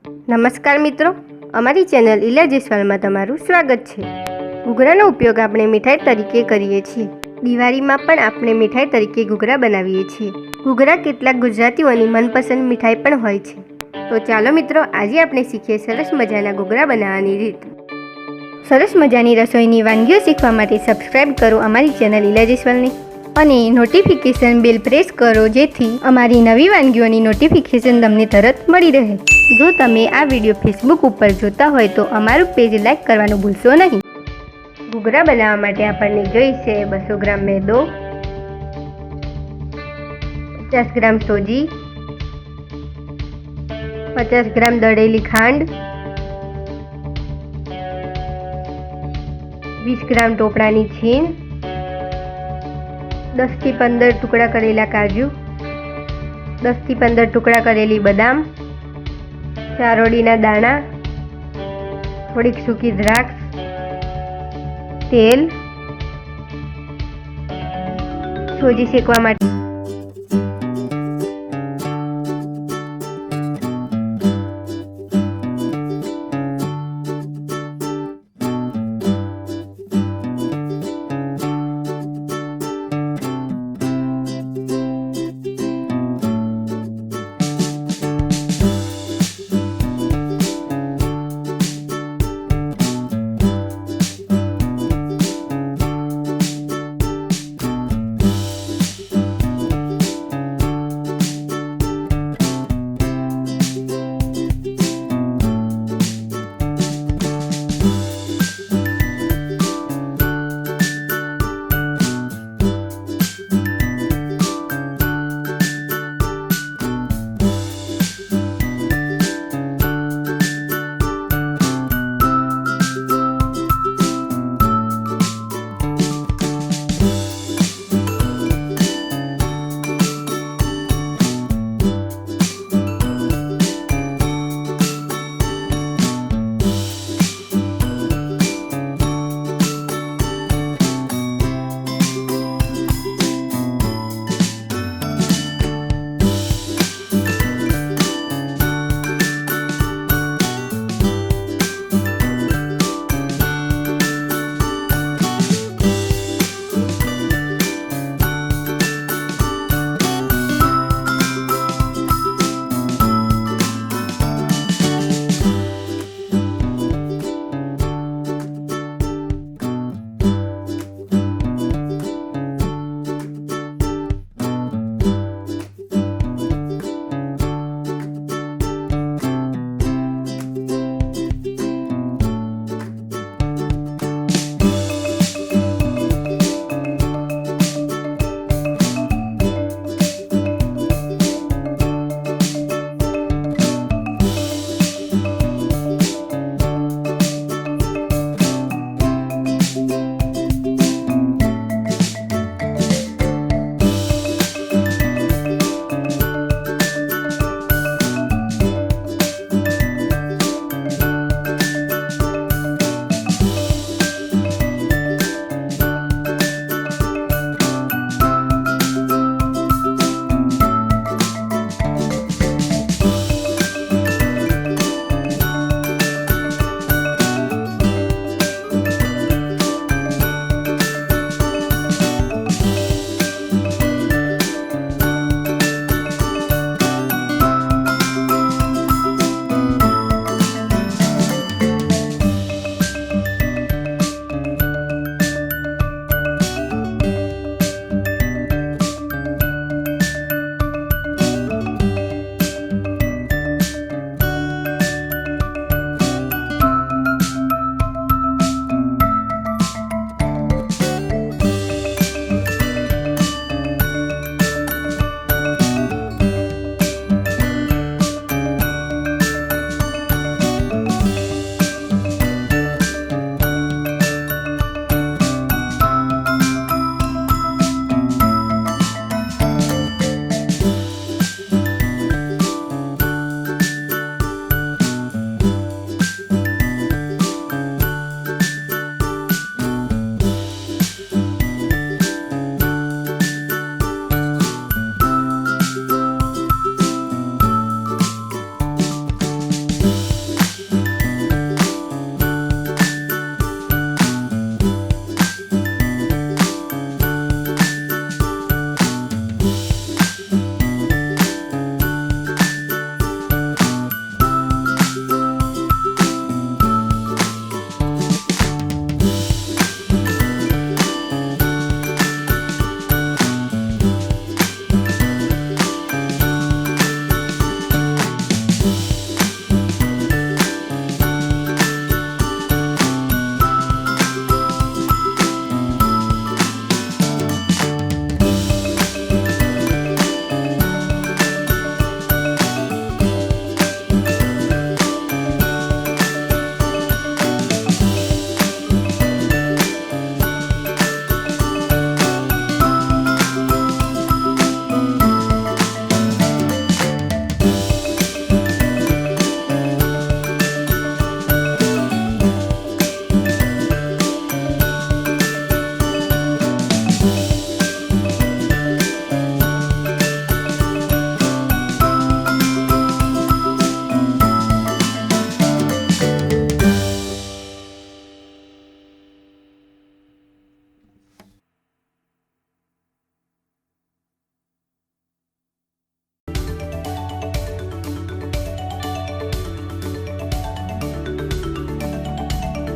નમસ્કાર મિત્રો, અમારી ચેનલ ઇલા જયસ્વાલમાં તમારું સ્વાગત છે। ઘૂઘરાનો ઉપયોગ આપણે મીઠાઈ તરીકે કરીએ છીએ। દિવાળીમાં પણ આપણે મીઠાઈ તરીકે ઘૂઘરા બનાવીએ છીએ। ઘૂઘરા કેટલાક ગુજરાતીઓની મનપસંદ મીઠાઈ પણ હોય છે। તો ચાલો મિત્રો, આજે આપણે શીખીએ સરસ મજાના ઘૂઘરા બનાવવાની રીત। સરસ મજાની રસોઈની વાનગીઓ શીખવા માટે સબસ્ક્રાઈબ કરો અમારી ચેનલ ઇલા જયસ્વાલને અને નોટિફિકેશન બેલ પ્રેસ કરો, જેથી અમારી નવી વાનગીઓની નોટિફિકેશન તમને તરત મળી રહે। જો તમે આ વિડીયો ફેસબુક ઉપર જોતા હોય તો અમારું પેજ લાઈક કરવાનું ભૂલશો નહીં। ઘૂઘરા બનાવવા માટે આપણને જોઈશે 200 ગ્રામ મેદો, 50 ગ્રામ સોજી, 50 ગ્રામ દળેલી ખાંડ, 20 ગ્રામ ટોપરાની છીણ, 10 થી 15 ટુકડા કરેલા કાજુ, 10 થી 15 ટુકડા કરેલી બદામ, ચારોળીના દાણા, થોડીક સૂકી દ્રાક્ષ, તેલ, સોજી શેકવા માટે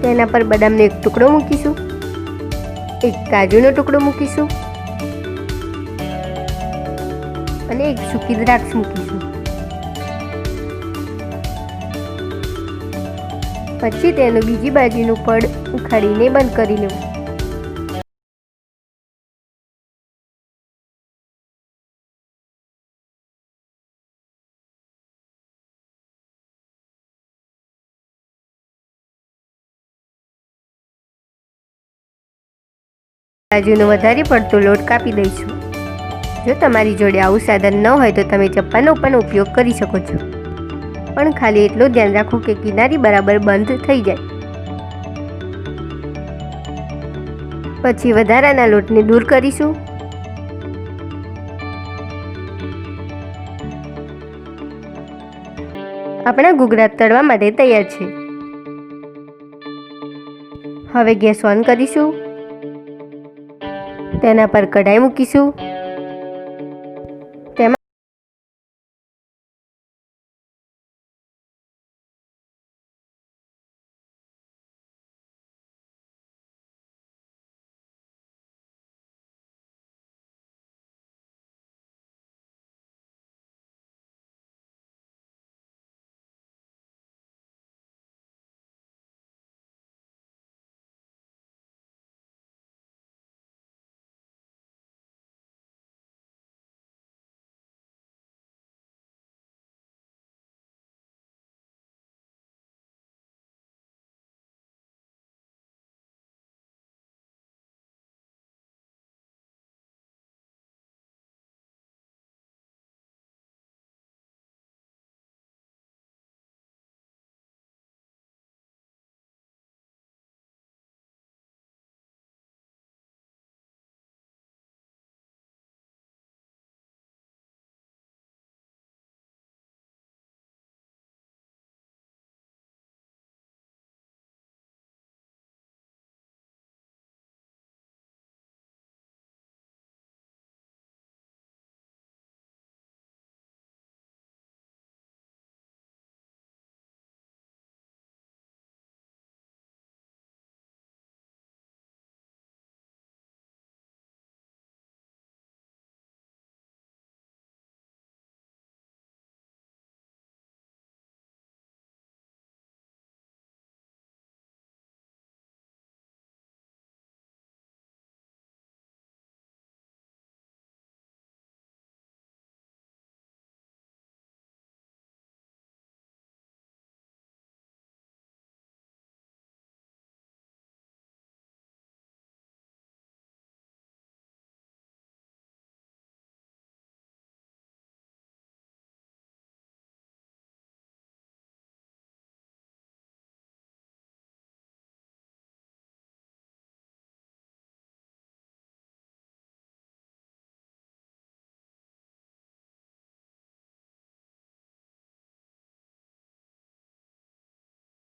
તેના પર બદામનો એક ટુકડો મૂકીશું, એક કાજુનો ટુકડો મૂકીશું અને એક સૂકી દ્રાક્ષ મૂકીશું. પછી તેનું બીજી બાજુનું પડ ઉખાડીને બંધ કરી લેવું. બાજુનો વધારે પડતો લોટ કાપી દઈશું. જો તમારી જોડે આવું સાધન ન હોય તો તમે ચપ્પાનો પણ ઉપયોગ કરી શકો છો, પણ ખાલી એટલું ધ્યાન રાખો કે કિનારી બરાબર બંધ થઈ જાય. પછી વધારાના લોટને દૂર કરીશું. આપણા ઘૂઘરા તળવા માટે તૈયાર છે. હવે ગેસ ઓન કરીશું. તેના પર કઢાઈ મૂકીશું.